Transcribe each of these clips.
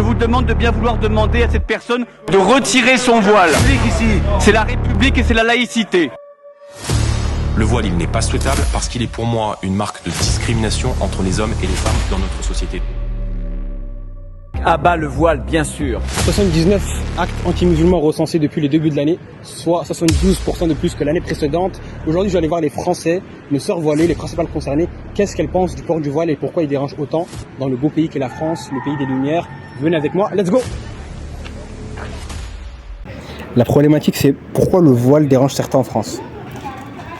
vous demande de bien vouloir demander à cette personne de retirer son voile. C'est la République et c'est la laïcité. Le voile, il n'est pas souhaitable parce qu'il est pour moi une marque de discrimination entre les hommes et les femmes dans notre société. À bas le voile, bien sûr. 79 actes anti-musulmans recensés depuis le début de l'année, soit 72% de plus que l'année précédente. Aujourd'hui, je vais aller voir les Français, nos sœurs voilées, les principales concernées. Qu'est-ce qu'elles pensent du port du voile et pourquoi il dérange autant dans le beau pays qu'est la France, le pays des Lumières. Venez avec moi, let's go! La problématique, c'est pourquoi le voile dérange certains en France.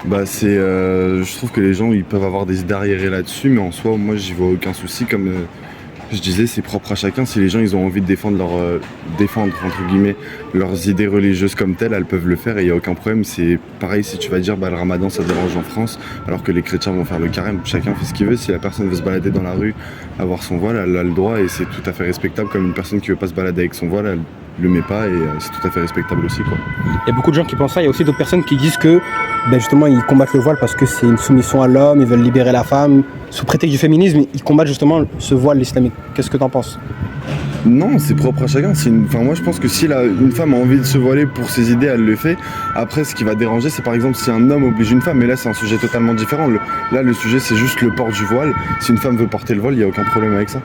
Je trouve que les gens ils peuvent avoir des idées arriérées là-dessus, mais en soi, moi, j'y vois aucun souci. Comme je disais, c'est propre à chacun. Si les gens ils ont envie de défendre entre guillemets leurs idées religieuses comme telles, elles peuvent le faire et il n'y a aucun problème. C'est pareil si tu vas dire le ramadan ça dérange en France alors que les chrétiens vont faire le carême. Chacun fait ce qu'il veut. Si la personne veut se balader dans la rue, avoir son voile, elle a le droit et c'est tout à fait respectable. Comme une personne qui veut pas se balader avec son voile, elle le met pas et c'est tout à fait respectable aussi, quoi. Il y a beaucoup de gens qui pensent ça. Il y a aussi d'autres personnes qui disent que justement ils combattent le voile parce que c'est une soumission à l'homme, ils veulent libérer la femme. Sous prétexte du féminisme, ils combattent justement ce voile islamique. Qu'est-ce que tu en penses? Non, c'est propre à chacun. Moi, je pense que si une femme a envie de se voiler pour ses idées, elle le fait. Après, ce qui va déranger, c'est par exemple si un homme oblige une femme. Mais là, c'est un sujet totalement différent. Le sujet, c'est juste le port du voile. Si une femme veut porter le voile, il n'y a aucun problème avec ça.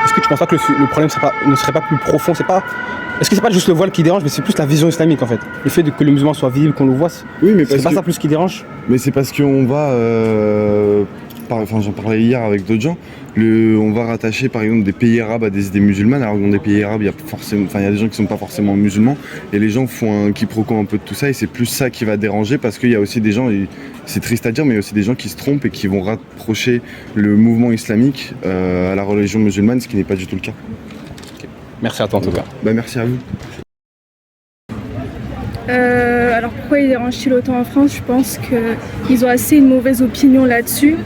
Est-ce que tu penses pas que le problème ne serait pas plus profond? Est-ce que c'est pas juste le voile qui dérange, mais c'est plus la vision islamique en fait? Le fait que le musulman soit visible, qu'on le voit, oui, mais c'est pas ça plus qui dérange? Mais c'est parce qu'on va... j'en parlais hier avec d'autres gens. On va rattacher par exemple des pays arabes à des idées musulmanes, alors que dans des pays arabes, il y a des gens qui sont pas forcément musulmans, et les gens font un quiproquo un peu de tout ça, et c'est plus ça qui va déranger, parce qu'il y a aussi des gens, et c'est triste à dire, mais il y a aussi des gens qui se trompent et qui vont rapprocher le mouvement islamique à la religion musulmane, ce qui n'est pas du tout le cas. Okay. Merci à toi en tout cas. Merci à vous. Alors pourquoi ils dérangent-ils autant en France? Je pense qu'ils ont assez une mauvaise opinion là-dessus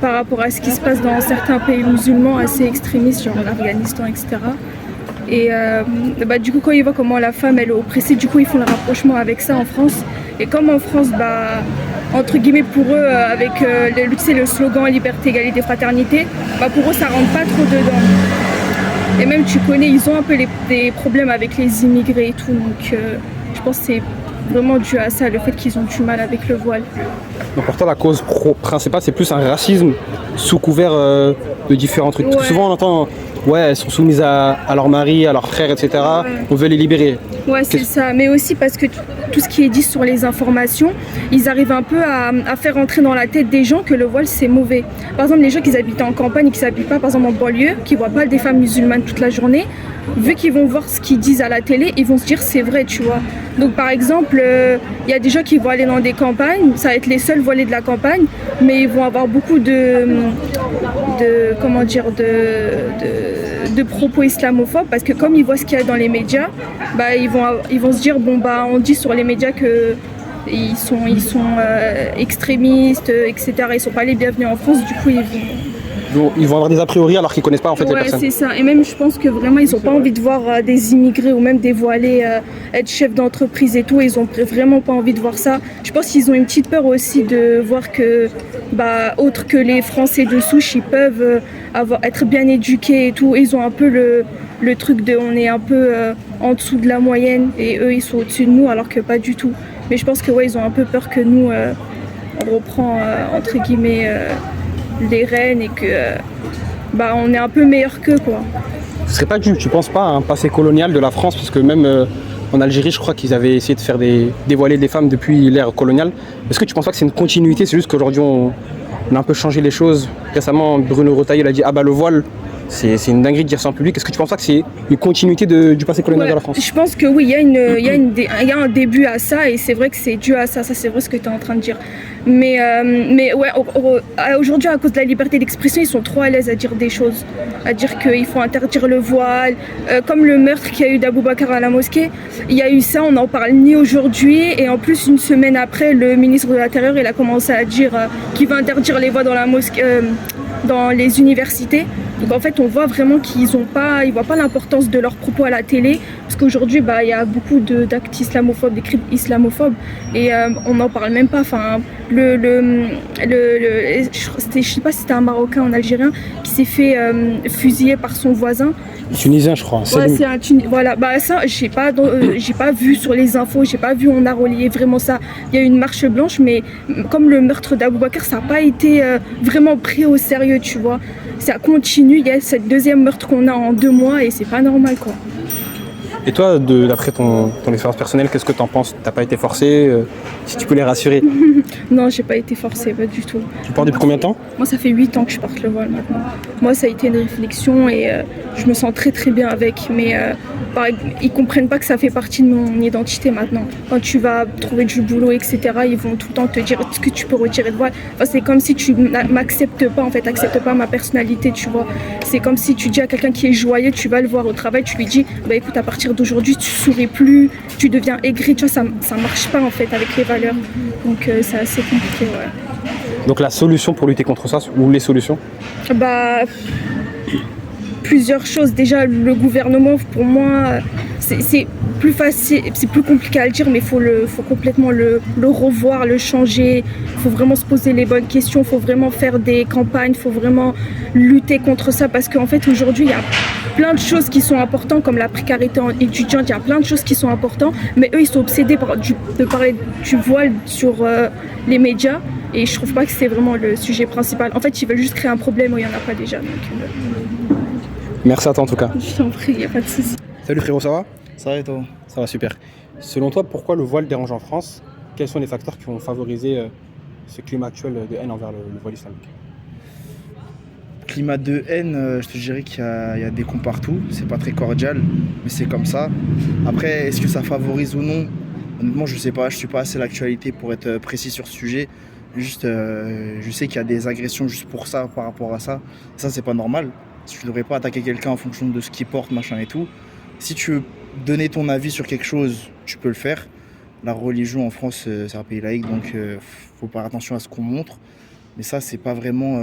par rapport à ce qui se passe dans certains pays musulmans assez extrémistes, genre l'Afghanistan, etc. Et du coup, quand ils voient comment la femme elle est oppressée, du coup ils font le rapprochement avec ça en France. Et comme en France, entre guillemets pour eux, avec le slogan liberté, égalité, fraternité, pour eux ça rentre pas trop dedans. Et même tu connais, ils ont un peu des problèmes avec les immigrés et tout, donc je pense que c'est vraiment dû à ça, le fait qu'ils ont du mal avec le voile. Donc pour toi la cause principale c'est plus un racisme sous couvert de différents trucs. Parce que souvent on entend elles sont soumises à leur mari, à leurs frères, etc. Ouais. On veut les libérer. Ouais, c'est ça. Mais aussi parce que tout ce qui est dit sur les informations, ils arrivent un peu à faire entrer dans la tête des gens que le voile c'est mauvais. Par exemple, les gens qui habitent en campagne et qui ne s'habillent pas, par exemple en banlieue, qui ne voient pas des femmes musulmanes toute la journée, vu qu'ils vont voir ce qu'ils disent à la télé, ils vont se dire c'est vrai, tu vois. Donc par exemple, il y a des gens qui vont aller dans des campagnes, ça va être les seuls voilés de la campagne, mais ils vont avoir beaucoup de propos islamophobes parce que comme ils voient ce qu'il y a dans les médias, ils vont se dire on dit sur les médias que ils sont extrémistes, etc. Ils sont pas les bienvenus en France, du coup ils vont avoir des a priori alors qu'ils connaissent pas en fait les personnes. Ouais, c'est ça. Et même je pense que vraiment ils ont pas envie de voir des immigrés ou même des voilés être chefs d'entreprise et tout. Ils ont vraiment pas envie de voir ça. Je pense qu'ils ont une petite peur aussi de voir que autre que les Français de souche, ils peuvent être bien éduqués et tout. Ils ont un peu le truc de on est un peu en dessous de la moyenne et eux ils sont au-dessus de nous alors que pas du tout. Mais je pense que ils ont un peu peur que nous on reprend entre guillemets les rênes et que on est un peu meilleur qu'eux, quoi. Ce serait pas dû, tu penses pas, à un passé colonial de la France, parce que même en Algérie, je crois qu'ils avaient essayé de faire dévoiler des femmes depuis l'ère coloniale. Est-ce que tu penses pas que c'est une continuité? C'est juste qu'aujourd'hui on a un peu changé les choses. Récemment, Bruno Retailleau a dit le voile, c'est une dinguerie de dire ça en public. Est-ce que tu penses pas que c'est une continuité du passé colonial de la France? Je pense que oui, il y a un début à ça et c'est vrai que c'est dû à ça. Ça, c'est vrai ce que tu es en train de dire. Mais aujourd'hui, à cause de la liberté d'expression, ils sont trop à l'aise à dire des choses, à dire qu'il faut interdire le voile. Comme le meurtre qu'il y a eu d'Aboubacar à la mosquée, il y a eu ça, on n'en parle ni aujourd'hui. Et en plus, une semaine après, le ministre de l'Intérieur, il a commencé à dire qu'il va interdire les voiles dans la mosquée, dans les universités. Donc en fait, on voit vraiment qu'ils voient pas l'importance de leurs propos à la télé, parce qu'aujourd'hui, il y a beaucoup d'actes islamophobes, d'écrits islamophobes, et on n'en parle même pas. Enfin, je sais pas si c'était un Marocain ou un Algérien qui s'est fait fusiller par son voisin. Tunisien, je crois. Ouais, c'est un voilà, ça, j'ai pas vu sur les infos, j'ai pas vu, on a relayé vraiment ça. Il y a eu une marche blanche, mais comme le meurtre d'Aboubacar, ça n'a pas été vraiment pris au sérieux, tu vois. Ça continue, il y a cette deuxième meurtre qu'on a en 2 mois et c'est pas normal, quoi. Et toi, d'après ton expérience personnelle, qu'est-ce que t'en penses? T'as pas été forcé? Si tu peux les rassurer. Non, j'ai pas été forcée, pas du tout. Tu portes depuis combien de temps? Moi, ça fait 8 ans que je porte le voile maintenant. Moi, ça a été une réflexion et je me sens très très bien avec. Mais ils comprennent pas que ça fait partie de mon identité maintenant. Quand tu vas trouver du boulot, etc., ils vont tout le temps te dire ce que tu peux retirer de voile. Enfin, c'est comme si tu m'acceptes pas, en fait, acceptes pas ma personnalité, tu vois. C'est comme si tu dis à quelqu'un qui est joyeux, tu vas le voir au travail, tu lui dis, écoute, à partir d'aujourd'hui, tu souris plus, tu deviens aigri, tu vois, ça marche pas en fait avec les valeurs. Donc c'est assez compliqué, ouais. Donc la solution pour lutter contre ça, ou les solutions? Plusieurs choses. Déjà, le gouvernement, pour moi, c'est plus facile, c'est plus compliqué à le dire, mais il faut complètement le revoir, le changer. Il faut vraiment se poser les bonnes questions, il faut vraiment faire des campagnes, il faut vraiment lutter contre ça, parce qu'en fait, aujourd'hui, il y a plein de choses qui sont importantes, comme la précarité étudiante, il y a plein de choses qui sont importantes, mais eux, ils sont obsédés de parler du voile sur les médias, et je trouve pas que c'est vraiment le sujet principal. En fait, ils veulent juste créer un problème où il n'y en a pas déjà. Donc, merci à toi en tout cas. je t'en prie, il n'y a pas de souci. Salut frérot, ça va? Ça va et toi? Ça va super. Selon toi, pourquoi le voile dérange en France? Quels sont les facteurs qui ont favorisé ce climat actuel de haine envers le voile islamique? Climat de haine, je te dirais qu'il y a des cons partout. C'est pas très cordial, mais c'est comme ça. Après, est-ce que ça favorise ou non? Honnêtement, je sais pas. Je suis pas assez l'actualité pour être précis sur ce sujet. Juste, je sais qu'il y a des agressions juste pour ça, par rapport à ça. Ça, c'est pas normal. Tu ne devrais pas attaquer quelqu'un en fonction de ce qu'il porte, machin et tout. Si tu veux donner ton avis sur quelque chose, tu peux le faire. La religion en France, c'est un pays laïque, donc faut faire attention à ce qu'on montre. Mais ça, c'est pas vraiment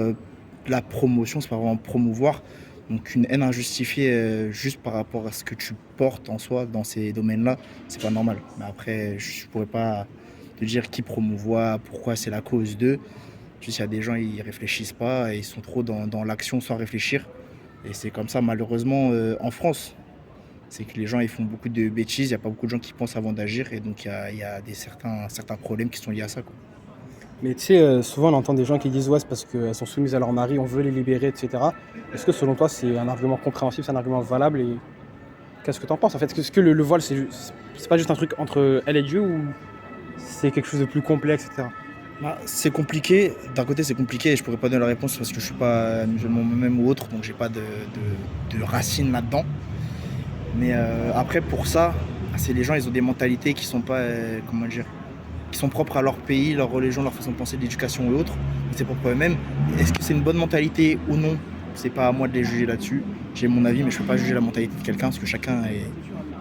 la promotion, c'est pas vraiment promouvoir. Donc une haine injustifiée juste par rapport à ce que tu portes en soi dans ces domaines-là, c'est pas normal. Mais après, je pourrais pas te dire qui promouvoit, pourquoi c'est la cause d'eux. Juste, il y a des gens, ils réfléchissent pas et ils sont trop dans l'action sans réfléchir. Et c'est comme ça, malheureusement, en France. C'est que les gens, ils font beaucoup de bêtises, il n'y a pas beaucoup de gens qui pensent avant d'agir. Et donc, il y a certains problèmes qui sont liés à ça, quoi. Mais tu sais, souvent on entend des gens qui disent ouais, c'est parce qu'elles sont soumises à leur mari, on veut les libérer, etc. Est-ce que selon toi c'est un argument compréhensif, c'est un argument valable et qu'est-ce que tu en penses en fait? Est-ce que le voile c'est pas juste un truc entre elle et Dieu ou c'est quelque chose de plus complexe, etc. C'est compliqué, d'un côté c'est compliqué et je pourrais pas donner la réponse parce que je suis pas musulman moi-même ou autre, donc j'ai pas de racines là-dedans. Mais après pour ça, c'est les gens, ils ont des mentalités qui sont pas, qui sont propres à leur pays, leur religion, leur façon de penser, l'éducation et autres. C'est propre à eux-mêmes. Est-ce que c'est une bonne mentalité ou non? C'est pas à moi de les juger là-dessus. J'ai mon avis, mais je peux pas juger la mentalité de quelqu'un parce que chacun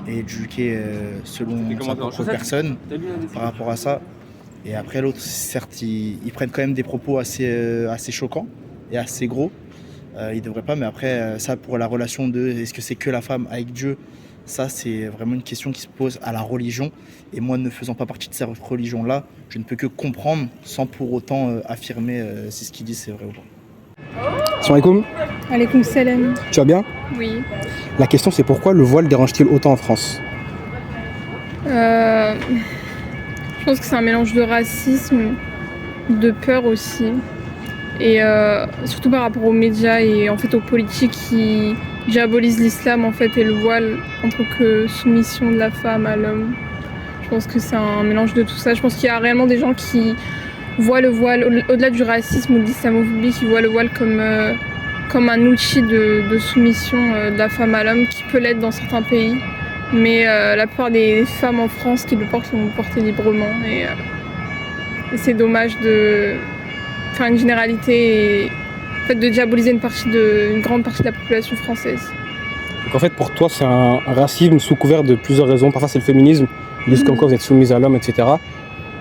est éduqué selon sa propre personne par rapport à ça. Et après l'autre, certes, ils prennent quand même des propos assez choquants et assez gros. Ils devraient pas, mais après, ça pour la relation de est-ce que c'est que la femme avec Dieu? Ça, c'est vraiment une question qui se pose à la religion. Et moi, ne faisant pas partie de cette religion-là, je ne peux que comprendre sans pour autant affirmer si ce qu'ils disent c'est vrai ou pas. Salam alaikum. Alaikum salam. Tu vas bien? Oui. La question c'est pourquoi le voile dérange-t-il autant en France? Je pense que c'est un mélange de racisme, de peur aussi. Et surtout par rapport aux médias et en fait aux politiques qui diabolisent l'islam en fait et le voile en tant que soumission de la femme à l'homme. Je pense que c'est un mélange de tout ça. Je pense qu'il y a réellement des gens qui voient le voile, au-delà du racisme ou de l'islamophobie, qui voient le voile comme un outil de soumission de la femme à l'homme qui peut l'être dans certains pays. Mais la plupart des femmes en France qui le portent sont portées librement et c'est dommage de faire une généralité et en fait, de diaboliser une grande partie de la population française. Donc en fait pour toi c'est un racisme sous couvert de plusieurs raisons. Parfois c'est le féminisme, ils disent comme quoi vous êtes soumise à l'homme, etc.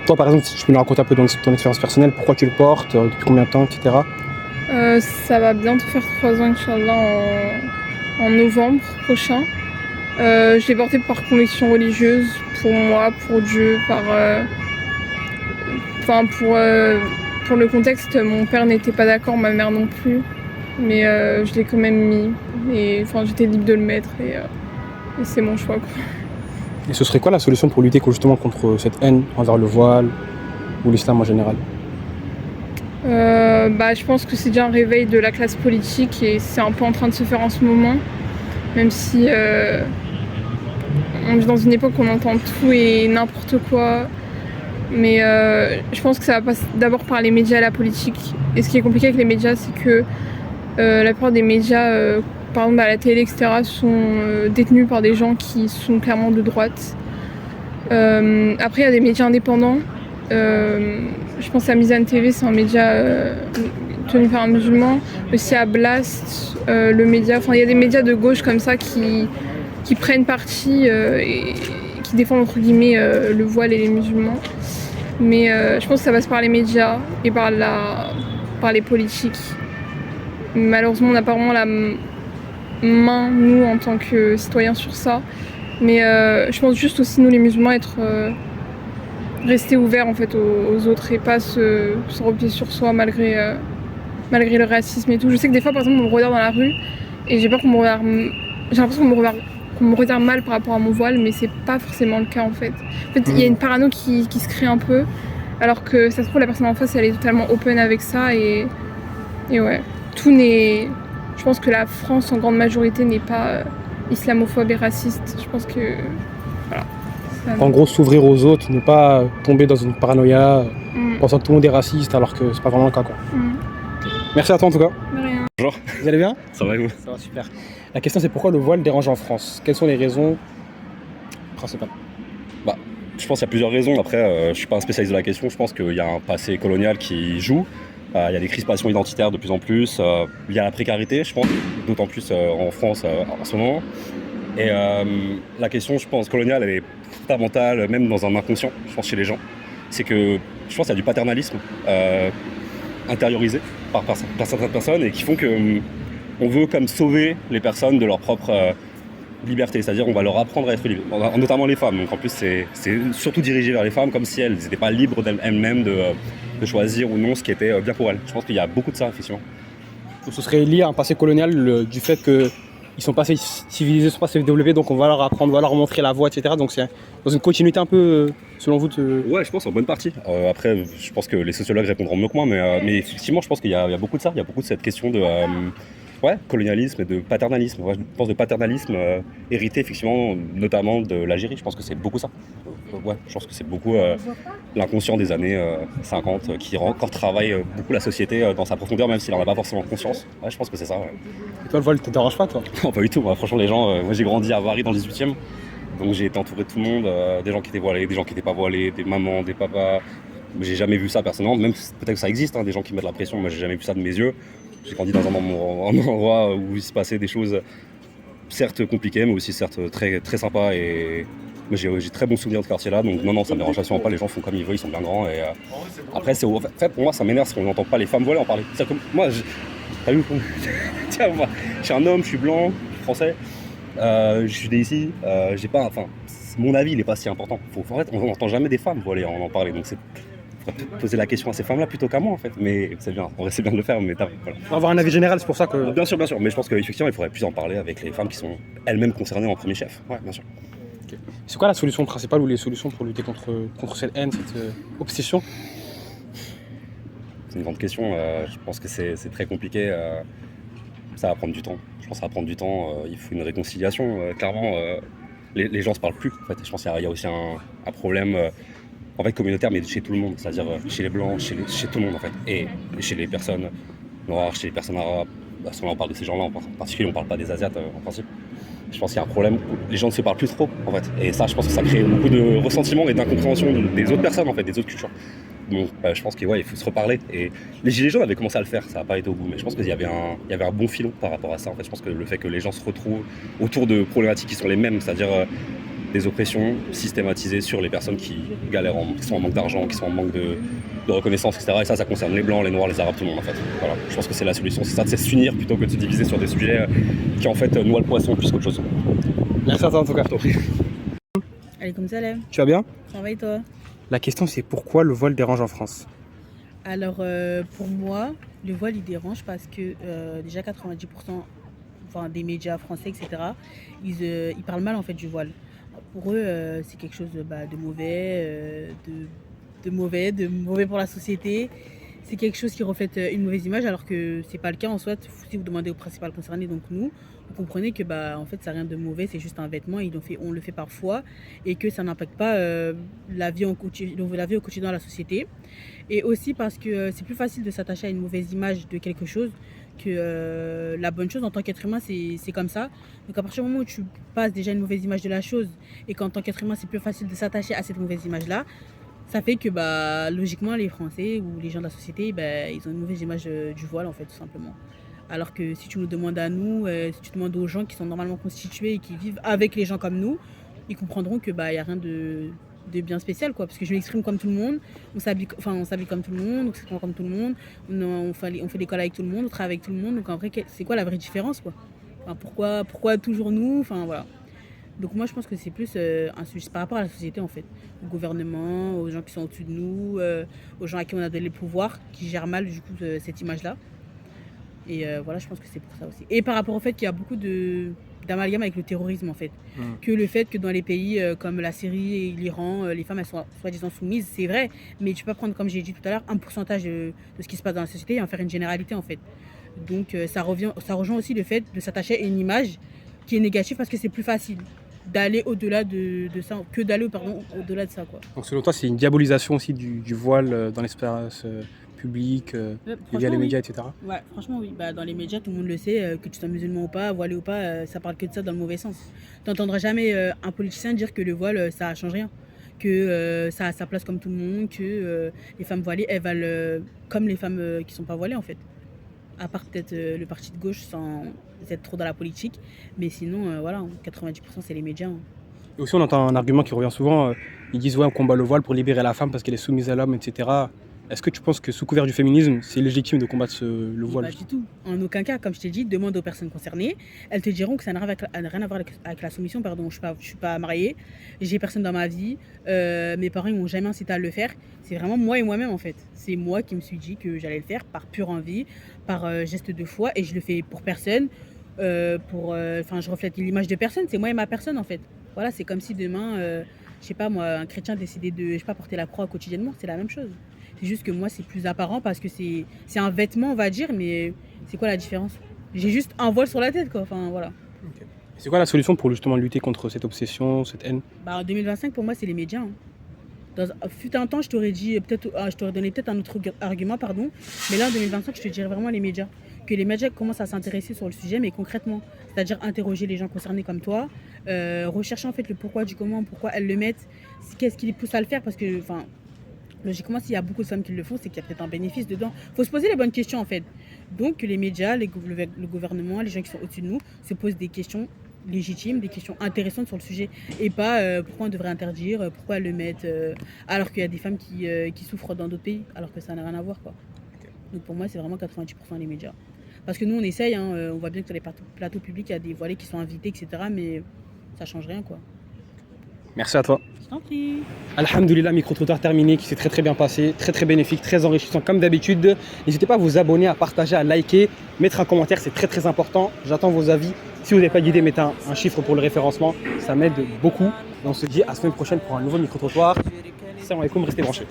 Toi par exemple, si tu peux nous raconter un peu ton expérience personnelle, pourquoi tu le portes, depuis combien de temps, etc. Ça va bientôt faire 3 ans, Inch'Allah, en novembre prochain. Je l'ai porté par conviction religieuse, pour moi, pour Dieu, pour le contexte, mon père n'était pas d'accord, ma mère non plus, mais je l'ai quand même mis, et j'étais libre de le mettre, et c'est mon choix, quoi. Et ce serait quoi la solution pour lutter justement contre cette haine envers le voile ou l'islam en général? Je pense que c'est déjà un réveil de la classe politique, et c'est un peu en train de se faire en ce moment, même si on vit dans une époque où on entend tout et n'importe quoi. Mais je pense que ça va passer d'abord par les médias et la politique. Et ce qui est compliqué avec les médias, c'est que la plupart des médias, par exemple à la télé, etc., sont détenus par des gens qui sont clairement de droite. Après, il y a des médias indépendants. Je pense à Mizan TV, c'est un média tenu par un musulman. Aussi à Blast, le média. Il y a des médias de gauche comme ça qui prennent parti et qui défendent entre guillemets le voile et les musulmans. Mais je pense que ça passe par les médias et par les politiques. Malheureusement, on n'a pas vraiment la main, nous, en tant que citoyens, sur ça. Mais je pense juste aussi, nous, les musulmans, rester ouverts en fait, aux autres et pas se replier sur soi malgré le racisme et tout. Je sais que des fois, par exemple, on me regarde dans la rue et j'ai peur qu'on me regarde... J'ai l'impression qu'on me regarde mal par rapport à mon voile, mais c'est pas forcément le cas en fait. En fait, il y a une parano qui se crée un peu, alors que ça se trouve la personne en face elle est totalement open avec ça et ouais. Tout n'est... Je pense que la France en grande majorité n'est pas islamophobe et raciste. Je pense que... Voilà. En gros, s'ouvrir aux autres, ne pas tomber dans une paranoïa, pensant que tout le monde est raciste alors que c'est pas vraiment le cas, quoi. Merci à toi en tout cas. De rien. Bonjour. Vous allez bien? Ça va et vous? Ça va super. La question c'est pourquoi le voile dérange en France? Quelles sont les raisons principales? Je pense qu'il y a plusieurs raisons. Après, je suis pas un spécialiste de la question. Je pense qu'il y a un passé colonial qui joue. Il y a des crispations identitaires de plus en plus. Il y a la précarité, je pense, d'autant plus en France en ce moment. Et la question, je pense, coloniale, elle est fondamentale, même dans un inconscient, je pense, chez les gens. C'est que je pense qu'il y a du paternalisme intériorisé par certaines personnes et qui font que on veut comme sauver les personnes de leur propre liberté, c'est-à-dire on va leur apprendre à être libres, notamment les femmes. Donc en plus c'est surtout dirigé vers les femmes comme si elles n'étaient pas libres d'elles-mêmes de choisir ou non ce qui était bien pour elles. Je pense qu'il y a beaucoup de ça, effectivement. Donc ce serait lié à un passé colonial du fait qu'ils sont pas assez civilisés, ils sont pas assez développés, donc on va leur apprendre, on va leur montrer la voie, etc. Donc c'est dans une continuité un peu, selon vous Ouais, je pense en bonne partie. Après, je pense que les sociologues répondront mieux que moi, mais effectivement, je pense qu'il y a beaucoup de ça. Il y a beaucoup de cette question de colonialisme et de paternalisme. Ouais, je pense de paternalisme hérité effectivement, notamment de l'Algérie. Je pense que c'est beaucoup ça. Je pense que c'est beaucoup l'inconscient des années 50 qui encore travaille beaucoup la société dans sa profondeur, même s'il n'en a pas forcément conscience. Ouais, je pense que c'est ça. Ouais. Et toi, le voile, te dérange pas, toi? Non, pas du tout. Franchement, les gens... moi, j'ai grandi à Vary dans le 18e. Donc j'ai été entouré de tout le monde, des gens qui étaient voilés, des gens qui n'étaient pas voilés, des mamans, des papas. J'ai jamais vu ça personnellement, même peut-être que ça existe, des gens qui mettent la pression, moi j'ai jamais vu ça de mes yeux. J'ai grandi dans un endroit où il se passait des choses certes compliquées, mais aussi certes très, très sympas. Et j'ai très bons souvenirs de ce quartier-là, donc non, ça me dérange absolument pas, les gens font comme ils veulent, ils sont bien grands. Et après, en fait, pour moi, ça m'énerve parce qu'on n'entend pas les femmes voilées en parler. Moi, t'as vu? Tiens, moi, je suis un homme, je suis blanc, je suis français. Je suis né ici, j'ai pas, mon avis il est pas si important. En fait, on n'entend jamais des femmes voilées en parler, donc il faudrait poser la question à ces femmes-là plutôt qu'à moi en fait. Mais c'est bien, on essaie bien de le faire, mais voilà. Pour avoir un avis général, c'est pour ça que... Bien sûr, mais je pense qu'effectivement il faudrait plus en parler avec les femmes qui sont elles-mêmes concernées en premier chef. Ouais, bien sûr. Okay. C'est quoi la solution principale ou les solutions pour lutter contre cette haine, cette obsession? C'est une grande question, je pense que c'est très compliqué. Ça va prendre du temps. Je pense que ça va prendre du temps. Il faut une réconciliation. Clairement, les gens se parlent plus. En fait. Je pense qu'il y a aussi un problème en fait, communautaire, mais chez tout le monde. C'est-à-dire chez les blancs, chez tout le monde en fait. Et chez les personnes noires, chez les personnes arabes. À ce moment-là, on parle de ces gens-là en particulier. On ne parle pas des Asiates en principe. Je pense qu'il y a un problème où les gens ne se parlent plus trop en fait. Et ça, je pense que ça crée beaucoup de ressentiment et d'incompréhension des autres personnes en fait, des autres cultures. Donc je pense qu'il faut se reparler. Et les Gilets jaunes avaient commencé à le faire, ça n'a pas été au bout. Mais je pense qu'il y avait un bon filon par rapport à ça. En fait. Je pense que le fait que les gens se retrouvent autour de problématiques qui sont les mêmes, c'est-à-dire des oppressions systématisées sur les personnes qui galèrent, qui sont en manque d'argent, qui sont en manque de reconnaissance, etc. Et ça concerne les blancs, les noirs, les arabes, tout le monde en fait. Voilà. Je pense que c'est la solution, c'est ça, c'est s'unir plutôt que de se diviser sur des sujets qui en fait noient le poisson plus qu'autre chose. Merci à toi en tout cas. Alaykoum salam. Tu vas bien? Ça va et toi? La question c'est pourquoi le voile dérange en France? Alors pour moi, le voile il dérange parce que déjà 90% des médias français, etc., ils parlent mal en fait du voile. Pour eux, c'est quelque chose de mauvais, de mauvais pour la société. C'est quelque chose qui reflète une mauvaise image alors que c'est pas le cas en soi. Si vous demandez au principal concerné, donc nous, vous comprenez que en fait ça n'a rien de mauvais, c'est juste un vêtement, on le fait parfois et que ça n'impacte pas la vie au quotidien dans la société. Et aussi parce que c'est plus facile de s'attacher à une mauvaise image de quelque chose que la bonne chose. En tant qu'être humain, c'est comme ça. Donc à partir du moment où tu passes déjà une mauvaise image de la chose et qu'en tant qu'être humain c'est plus facile de s'attacher à cette mauvaise image là, ça fait que logiquement les Français ou les gens de la société ils ont une mauvaise image du voile en fait tout simplement. Alors que si tu nous demandes à nous, si tu demandes aux gens qui sont normalement constitués et qui vivent avec les gens comme nous, ils comprendront que y a rien de bien spécial quoi, parce que je m'exprime comme tout le monde, on s'habille comme tout le monde, on s'exprime comme tout le monde, on fait l'école avec tout le monde, on travaille avec tout le monde, donc en vrai c'est quoi la vraie différence quoi? Pourquoi toujours nous, voilà. Donc moi je pense que c'est plus un sujet par rapport à la société en fait, au gouvernement, aux gens qui sont au-dessus de nous, aux gens à qui on a donné le pouvoir, qui gèrent mal du coup cette image-là. Et voilà, je pense que c'est pour ça aussi. Et par rapport au fait qu'il y a beaucoup d'amalgame avec le terrorisme en fait, que le fait que dans les pays comme la Syrie et l'Iran, les femmes elles sont soi-disant soumises, c'est vrai, mais tu peux pas prendre, comme j'ai dit tout à l'heure, un pourcentage de ce qui se passe dans la société et en faire une généralité en fait. Donc ça rejoint aussi le fait de s'attacher à une image qui est négative parce que c'est plus facile d'aller au-delà de ça que d'aller au-delà de ça quoi. Donc selon toi c'est une diabolisation aussi du voile dans l'espace public, via les médias, etc. Ouais, franchement oui, dans les médias tout le monde le sait, que tu sois musulman ou pas, voilé ou pas, ça parle que de ça dans le mauvais sens. Tu n'entendras jamais un politicien dire que le voile ça change rien, que ça a sa place comme tout le monde, que les femmes voilées elles valent comme les femmes qui sont pas voilées en fait. À part peut-être le parti de gauche sans être trop dans la politique, mais sinon voilà, 90% c'est les médias. Et aussi on entend un argument qui revient souvent, ils disent ouais on combat le voile pour libérer la femme parce qu'elle est soumise à l'homme, etc. Est-ce que tu penses que sous couvert du féminisme, c'est légitime de combattre le voile? Pas du tout. En aucun cas, comme je t'ai dit, demande aux personnes concernées. Elles te diront que ça n'a rien à voir avec la soumission. Pardon, je suis pas mariée, j'ai personne dans ma vie. Mes parents ils m'ont jamais incité à le faire. C'est vraiment moi et moi-même en fait. C'est moi qui me suis dit que j'allais le faire par pure envie, par geste de foi, et je le fais pour personne. Je reflète l'image de personne. C'est moi et ma personne en fait. Voilà, c'est comme si demain, je sais pas moi, un chrétien décidait de, porter la croix quotidiennement. C'est la même chose. C'est juste que moi, c'est plus apparent parce que c'est un vêtement, on va dire, mais c'est quoi la différence? J'ai juste un voile sur la tête, quoi. Enfin, voilà. Okay. C'est quoi la solution pour justement lutter contre cette obsession, cette haine? En 2025, pour moi, c'est les médias. Fut un temps, je t'aurais donné peut-être un autre argument, pardon. Mais là, en 2025, je te dirais vraiment les médias. Que les médias commencent à s'intéresser sur le sujet, mais concrètement. C'est-à-dire interroger les gens concernés comme toi, rechercher en fait le pourquoi du comment, pourquoi elles le mettent, qu'est-ce qui les pousse à le faire, parce que, logiquement, s'il y a beaucoup de femmes qui le font, c'est qu'il y a peut-être un bénéfice dedans. Il faut se poser les bonnes questions, en fait. Donc, que les médias, le gouvernement, les gens qui sont au-dessus de nous, se posent des questions légitimes, des questions intéressantes sur le sujet. Et pas pourquoi on devrait interdire, pourquoi le mettre, alors qu'il y a des femmes qui souffrent dans d'autres pays, alors que ça n'a rien à voir, quoi. Donc, pour moi, c'est vraiment 90% les médias. Parce que nous, on essaye, on voit bien que sur les plateaux publics, il y a des voilés qui sont invités, etc. Mais ça change rien, quoi. Merci à toi. Je t'en prie. Alhamdoulilah, micro-trottoir terminé, qui s'est très très bien passé, très très bénéfique, très enrichissant comme d'habitude. N'hésitez pas à vous abonner, à partager, à liker, mettre un commentaire, c'est très très important. J'attends vos avis. Si vous n'avez pas d'idée, mettez un chiffre pour le référencement, ça m'aide beaucoup. Et on se dit à la semaine prochaine pour un nouveau micro-trottoir. Salam alaikum, restez branchés.